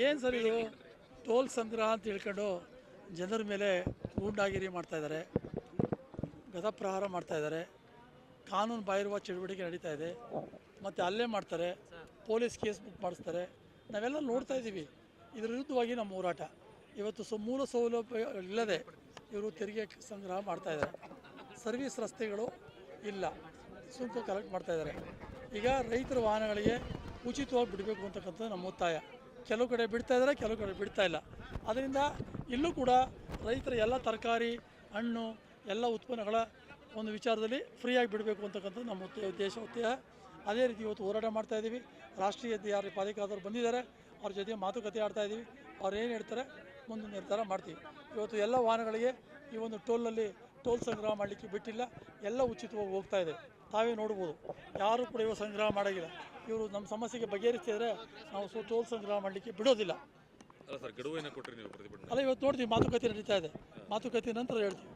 ಏನು ಸರ್ ಇದು ಟೋಲ್ ಸಂಗ್ರಹ ಅಂತ ಹೇಳ್ಕೊಂಡು ಜನರ ಮೇಲೆ ಗೂಂಡಾಗಿರಿ ಮಾಡ್ತಾಯಿದ್ದಾರೆ, ಗದಪ್ರಹಾರ ಮಾಡ್ತಾಯಿದ್ದಾರೆ, ಕಾನೂನು ಬಾಹಿರುವ ಚಟುವಟಿಕೆ ನಡೀತಾ ಇದೆ, ಮತ್ತು ಹಲ್ಲೆ ಮಾಡ್ತಾರೆ, ಪೊಲೀಸ್ ಕೇಸ್ ಬುಕ್ ಮಾಡಿಸ್ತಾರೆ. ನಾವೆಲ್ಲ ನೋಡ್ತಾ ಇದ್ದೀವಿ. ಇದರ ವಿರುದ್ಧವಾಗಿ ನಮ್ಮ ಹೋರಾಟ. ಇವತ್ತು ಮೂಲ ಸೌಲಭ್ಯ ಇಲ್ಲದೆ ಇವರು ತೆರಿಗೆ ಸಂಗ್ರಹ ಮಾಡ್ತಾಯಿದ್ದಾರೆ. ಸರ್ವಿಸ್ ರಸ್ತೆಗಳು ಇಲ್ಲ, ಸುಂಕ ಕಲೆಕ್ಟ್ ಮಾಡ್ತಾಯಿದ್ದಾರೆ. ಈಗ ರೈತರ ವಾಹನಗಳಿಗೆ ಉಚಿತವಾಗಿ ಬಿಡಬೇಕು ಅಂತಕ್ಕಂಥದ್ದು ನಮ್ಮ ಒತ್ತಾಯ. ಕೆಲವು ಕಡೆ ಬಿಡ್ತಾ ಇದ್ದಾರೆ, ಕೆಲವು ಕಡೆ ಬಿಡ್ತಾ ಇಲ್ಲ. ಅದರಿಂದ ಇಲ್ಲೂ ಕೂಡ ರೈತರ ಎಲ್ಲ ತರಕಾರಿ, ಹಣ್ಣು, ಎಲ್ಲ ಉತ್ಪನ್ನಗಳ ಒಂದು ವಿಚಾರದಲ್ಲಿ ಫ್ರೀಯಾಗಿ ಬಿಡಬೇಕು ಅಂತಕ್ಕಂಥದ್ದು ನಮ್ಮ ಉದ್ದೇಶ ಒತ್ತಾಯ. ಅದೇ ರೀತಿ ಇವತ್ತು ಹೋರಾಟ ಮಾಡ್ತಾಯಿದ್ದೀವಿ. ರಾಷ್ಟ್ರೀಯ ಯಾರು ಪಾಲಿಕಾದವರು ಬಂದಿದ್ದಾರೆ, ಅವ್ರ ಜೊತೆ ಮಾತುಕತೆ ಆಡ್ತಾಯಿದ್ದೀವಿ. ಅವ್ರು ಏನು ಹೇಳ್ತಾರೆ ಮುಂದೆ ನಿರ್ಧಾರ ಮಾಡ್ತೀವಿ. ಇವತ್ತು ಎಲ್ಲ ವಾಹನಗಳಿಗೆ ಈ ಒಂದು ಟೋಲ್ ಸಂಗ್ರಹ ಮಾಡಲಿಕ್ಕೆ ಬಿಟ್ಟಿಲ್ಲ, ಎಲ್ಲ ಉಚಿತವಾಗಿ ಹೋಗ್ತಾ ಇದೆ. ತಾವೇ ನೋಡ್ಬೋದು, ಯಾರೂ ಕೂಡ ಇವಾಗ ಸಂಗ್ರಹ ಮಾಡೋಂಗಿಲ್ಲ. ಇವರು ನಮ್ಮ ಸಮಸ್ಯೆಗೆ ಬಗೆಹರಿಸ್ತಿದ್ರೆ ನಾವು ಟೋಲ್ ಸಂಗ್ರಹ ಮಾಡಲಿಕ್ಕೆ ಬಿಡೋದಿಲ್ಲ. ಅಲ್ಲ ಸರ್, ಗಡುವು ಏನೋ ಕೊಟ್ಟರೆ ನೀವು ಪ್ರತಿಭಟನೆ ಅಲ್ಲ, ಇವತ್ತು ನೋಡ್ತೀವಿ ಮಾತುಕತೆ ನಡೀತಾ ಇದೆ. ಮಾತುಕತೆ ನಂತರ ಹೇಳ್ತೀವಿ.